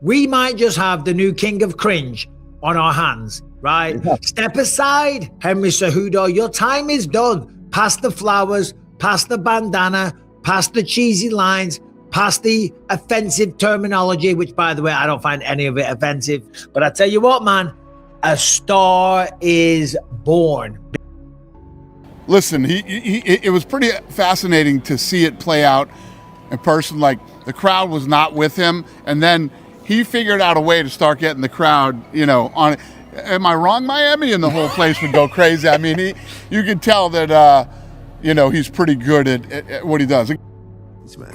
we might just have the new king of cringe on our hands, right? Yeah. Step aside, Henry Cejudo. Your time is done. Past the flowers, past the bandana, past the cheesy lines, past the offensive terminology, which, by the way, I don't find any of it offensive. But I tell you what, man, a star is born. Listen, it was pretty fascinating to see it play out in person. Like, the crowd was not with him, and then he figured out a way to start getting the crowd, you know, on. Am I wrong, Miami? And the whole place would go crazy. I mean, you could tell that, you know, he's pretty good at what he does.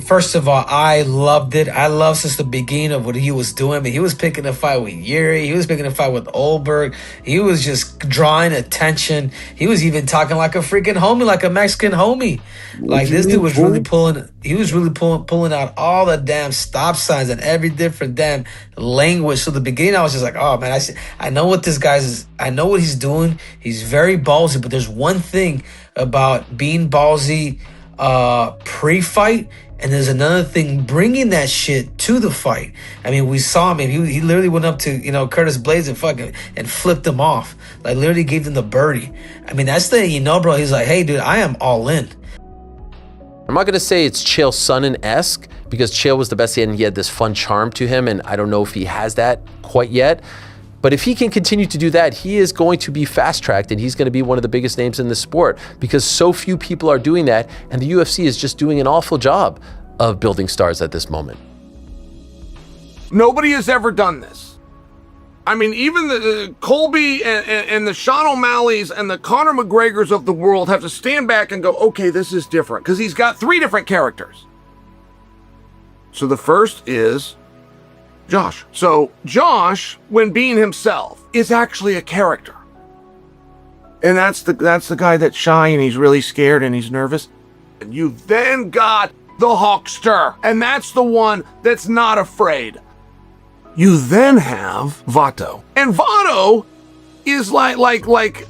First of all, I loved it. I loved since the beginning of what he was doing. I mean, he was picking a fight with Yuri. He was picking a fight with Olberg. He was just drawing attention. He was even talking like a freaking homie, like a Mexican homie. Like, this dude was really pulling. He was really pulling out all the damn stop signs and every different damn language. So the beginning, I was just like, oh man, I know what this guy's is. I know what he's doing. He's very ballsy. But there's one thing about being ballsy pre-fight, and there's another thing bringing that shit to the fight. I mean, we saw him. He literally went up to, you know, Curtis Blades and flipped him off. Like, literally gave him the birdie. I mean, that's the, you know, bro. He's like, hey, dude, I am all in. I'm not gonna say it's Chael Sonnen-esque, because Chael was the best and he had this fun charm to him, and I don't know if he has that quite yet. But if he can continue to do that, he is going to be fast-tracked, and he's going to be one of the biggest names in the sport, because so few people are doing that, and the UFC is just doing an awful job of building stars at this moment. Nobody has ever done this. I mean, even the Colby and the Sean O'Malley's and the Conor McGregors of the world have to stand back and go, okay, this is different, because he's got 3 different characters. So the first is Josh. So Josh, when being himself, is actually a character. And that's the guy that's shy and he's really scared and he's nervous. And you've then got the Hawkster, and that's the one that's not afraid. You then have Vato. And Vato is like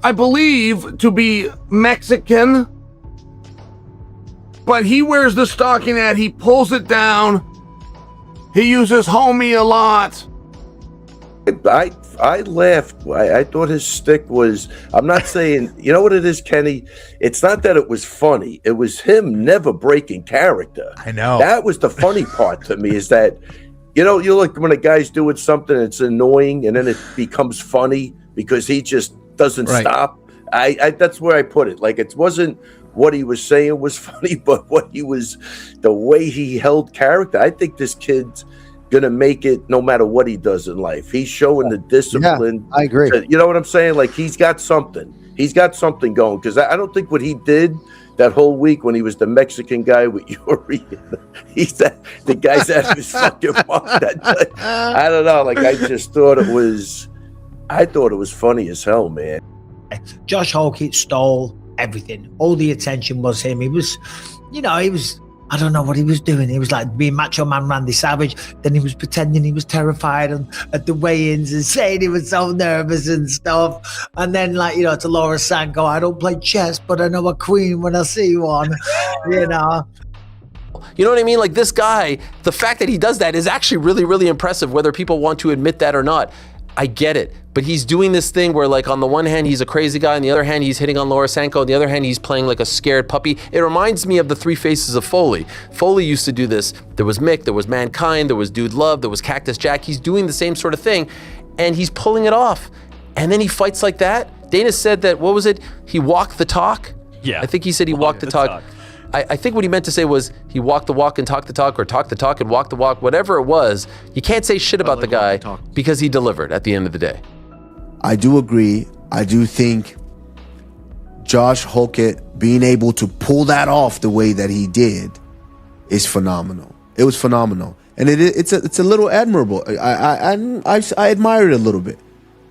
I believe to be Mexican, but he wears the stocking hat, he pulls it down. He uses homie a lot. I laughed. I thought his stick was, I'm not saying, you know what it is, Kenny? It's not that it was funny. It was him never breaking character. I know. That was the funny part to me, is that, you know, you look when a guy's doing something, it's annoying, and then it becomes funny because he just doesn't stop. That's where I put it. Like, it wasn't what he was saying was funny, but the way he held character. I think this kid's gonna make it no matter what he does in life. He's showing the discipline. Yeah, I agree. You know what I'm saying? Like, he's got something. He's got something going, because I don't think what he did that whole week when he was the Mexican guy with Yuri, the guy's out of his fucking mind. I don't know. Like, I thought it was funny as hell, man. Josh Hokit stole everything. All the attention was him. He was, I don't know what he was doing. He was like being Macho Man Randy Savage. Then he was pretending he was terrified at the weigh-ins and saying he was so nervous and stuff. And then, to Laura Sanko, I don't play chess, but I know a queen when I see one, You know what I mean? Like, this guy, the fact that he does that is actually really, really impressive, whether people want to admit that or not. I get it. But he's doing this thing where, like, on the one hand, he's a crazy guy. On the other hand, he's hitting on Laura Sanko. On the other hand, he's playing like a scared puppy. It reminds me of the Three Faces of Foley. Foley used to do this. There was Mick, there was Mankind, there was Dude Love, there was Cactus Jack. He's doing the same sort of thing, and he's pulling it off. And then he fights like that. Dana said that, what was it? He walked the talk? Yeah. I think he said he walked the talk. I think what he meant to say was he walked the walk and talked the talk, or talked the talk and walked the walk, whatever it was. You can't say shit about the guy because he delivered at the end of the day. I do agree. I do think Josh Hokit being able to pull that off the way that he did is phenomenal. It was phenomenal. And it's a little admirable. I admire it a little bit.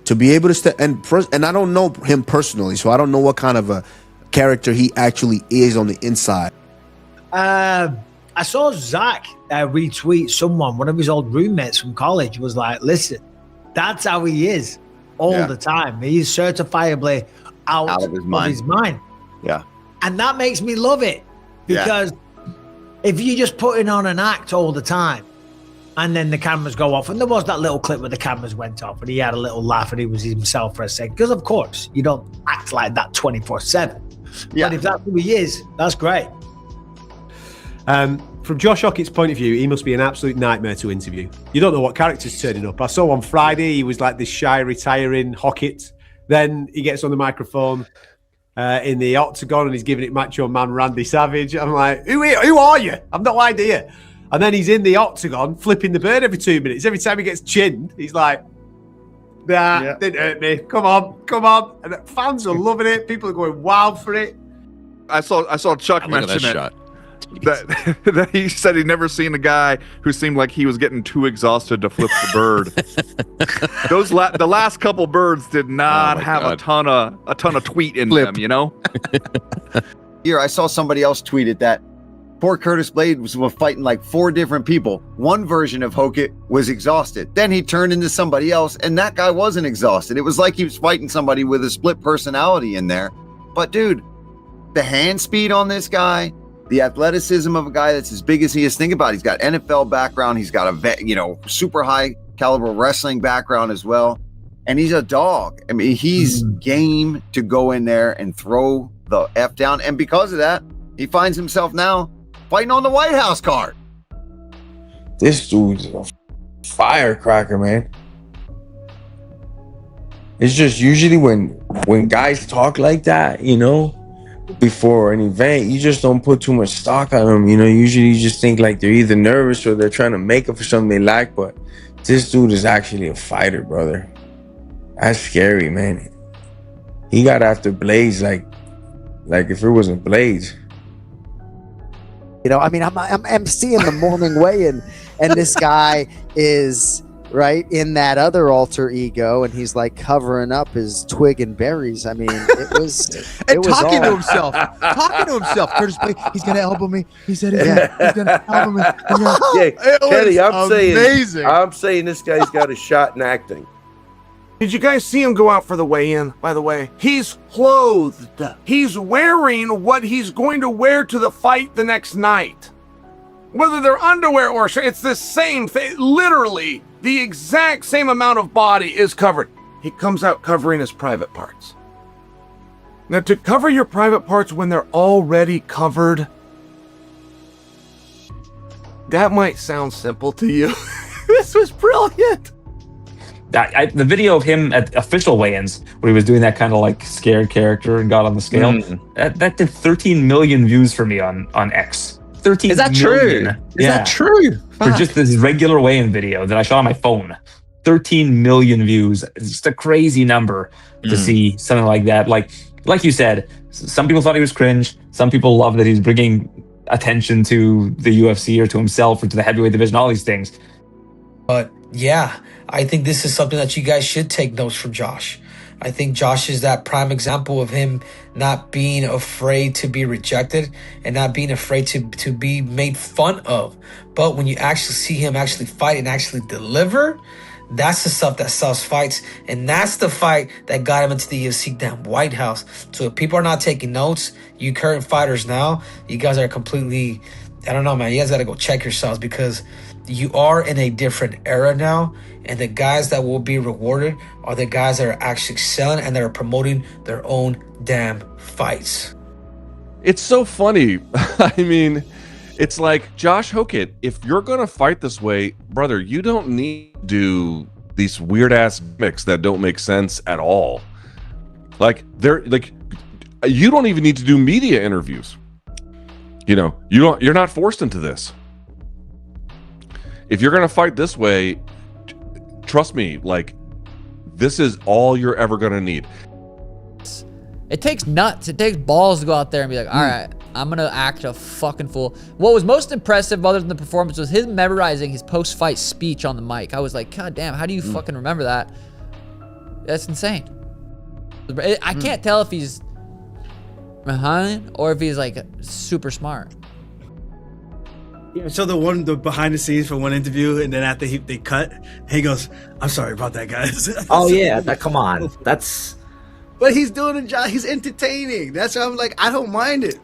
To be able to step, and I don't know him personally, so I don't know what kind of a character he actually is on the inside. I saw Zach retweet one of his old roommates from college was like, listen, that's how he is all the time. He's certifiably out of his mind. Yeah. And that makes me love it, because if you're just putting on an act all the time, And then the cameras go off, and there was that little clip where the cameras went off, and he had a little laugh, and he was himself for a second. Because of course, you don't act like that 24/7. Yeah. But if that's who he is, that's great. From Josh Hokit's point of view, he must be an absolute nightmare to interview. You don't know what character's turning up. I saw on Friday he was like this shy, retiring Hokit. Then he gets on the microphone in the Octagon and he's giving it Macho Man Randy Savage. I'm like, who are you? I've no idea. And then he's in the Octagon flipping the bird every 2 minutes. Every time he gets chinned, he's like, nah, didn't hurt me. Come on. And the fans are loving it. People are going wild for it. I saw Chuck mention it. Shot. That he said he'd never seen a guy who seemed like he was getting too exhausted to flip the bird. The last couple birds did not have a ton of tweet in them, you know. Here, I saw somebody else tweeted that poor Curtis Blades was fighting like 4 different people. One version of Hokit was exhausted. Then he turned into somebody else, and that guy wasn't exhausted. It was like he was fighting somebody with a split personality in there. But dude, the hand speed on this guy, the athleticism of a guy that's as big as he is. Think about it. He's got NFL background. He's got a super high caliber wrestling background as well. And he's a dog. I mean, he's game to go in there and throw the F down. And because of that, he finds himself now fighting on the White House card. This dude's a firecracker, man. It's just usually when guys talk like that, you know, before an event, you just don't put too much stock on them. You know, usually you just think like they're either nervous or they're trying to make up for something they lack. But this dude is actually a fighter, brother. That's scary, man. He got after Blades like if it wasn't Blades. You know, I mean, I'm emceeing the morning weigh-in, and this guy is right in that other alter ego, and he's like covering up his twig and berries. I mean, it was talking to himself. Curtis Blade, he's gonna elbow me. He said he's gonna elbow me. Yeah, Kenny, I'm saying this guy's got a shot in acting. Did you guys see him go out for the weigh-in, by the way? He's clothed. He's wearing what he's going to wear to the fight the next night. Whether they're underwear or shirt, it's the same thing. Literally, the exact same amount of body is covered. He comes out covering his private parts. Now, to cover your private parts when they're already covered, that might sound simple to you. This was brilliant. The video of him at official weigh-ins where he was doing that kind of like scared character and got on the scale, that did 13 million views for me on X. 13 Is that million. true? Is that true? For just this regular weigh-in video that I shot on my phone. 13 million views. It's just a crazy number to see something like that. Like you said, some people thought he was cringe. Some people love that he's bringing attention to the UFC or to himself or to the heavyweight division, all these things. But yeah, I think this is something that you guys should take notes from Josh. I think Josh is that prime example of him not being afraid to be rejected and not being afraid to be made fun of. But when you actually see him actually fight and actually deliver, that's the stuff that sells fights. And that's the fight that got him into the UFC damn White House. So if people are not taking notes, you current fighters now, you guys are completely, I don't know, man. You guys got to go check yourselves because you are in a different era now. And the guys that will be rewarded are the guys that are actually selling and that are promoting their own damn fights. It's so funny. I mean, it's like, Josh Hokit, if you're going to fight this way, brother, you don't need to do these weird ass gimmicks that don't make sense at all. Like, you don't even need to do media interviews. You know, you're not forced into this. If you're going to fight this way, trust me, like, this is all you're ever going to need. It takes nuts. It takes balls to go out there and be like, all right, I'm going to act a fucking fool. What was most impressive other than the performance was him memorizing his post-fight speech on the mic. I was like, God damn, how do you fucking remember that? That's insane. I can't tell if he's behind or if he's like super smart. Yeah, so the behind the scenes for one interview, and then after they cut, he goes, "I'm sorry about that, guys." Oh yeah, come on, that's. But he's doing a job. He's entertaining. That's why I'm like, I don't mind it.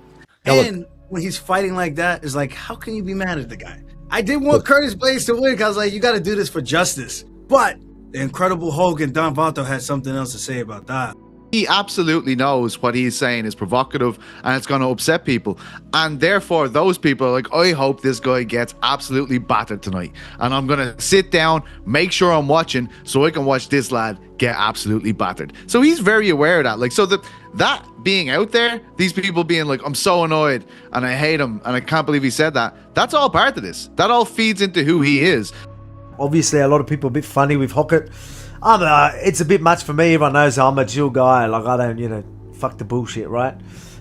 And when he's fighting like that, it's like, how can you be mad at the guy? I did want Curtis Blades to win because I was like, you got to do this for justice. But the Incredible Hulk and Don Vato had something else to say about that. He absolutely knows what he's saying is provocative and it's going to upset people. And therefore, those people are like, I hope this guy gets absolutely battered tonight. And I'm going to sit down, make sure I'm watching so I can watch this lad get absolutely battered. So he's very aware of that. Like, so that being out there, these people being like, I'm so annoyed and I hate him and I can't believe he said that. That's all part of this. That all feeds into who he is. Obviously, a lot of people are a bit funny with Hokit. It's a bit much for me. Everyone knows I'm a chill guy. Like, I don't, fuck the bullshit, right?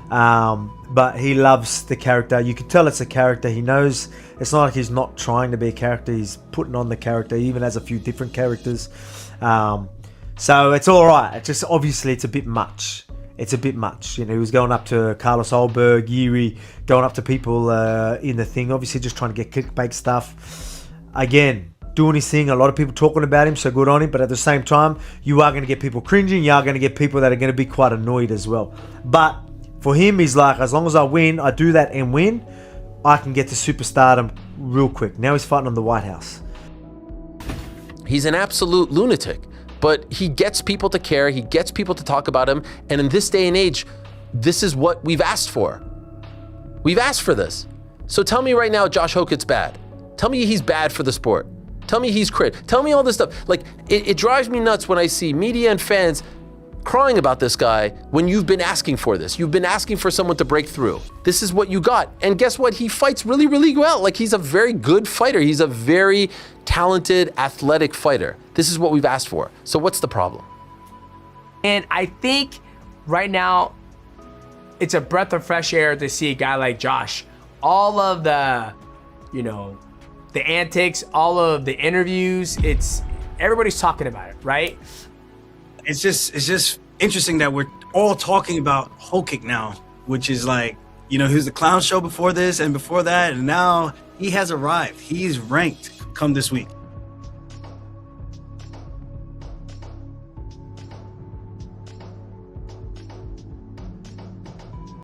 But he loves the character. You can tell it's a character. He knows it's not like he's not trying to be a character. He's putting on the character. He even has a few different characters. So it's all right. It's just, obviously, it's a bit much. It's a bit much. He was going up to Carlos Olberg, Yuri, going up to people in the thing. Obviously, just trying to get clickbait stuff. Again, doing his thing. A lot of people talking about him, so good on him. But at the same time, you are going to get people cringing. You are going to get people that are going to be quite annoyed as well. But for him, he's like, as long as I win, I do that and win, I can get to superstardom real quick. Now he's fighting on the White House. He's an absolute lunatic, but he gets people to care. He gets people to talk about him. And in this day and age, this is what we've asked for. We've asked for this. So tell me right now, Josh Hokit's bad. Tell me he's bad for the sport. Tell me he's crit. Tell me all this stuff. Like, it drives me nuts when I see media and fans crying about this guy when you've been asking for this. You've been asking for someone to break through. This is what you got. And guess what? He fights really, really well. Like, he's a very good fighter. He's a very talented, athletic fighter. This is what we've asked for. So what's the problem? And I think right now, it's a breath of fresh air to see a guy like Josh. All of the, the antics, all of the interviews, everybody's talking about it, right? It's just interesting that we're all talking about Hokit now, which is like, he was the clown show before this and before that, and now he has arrived. He's ranked come this week.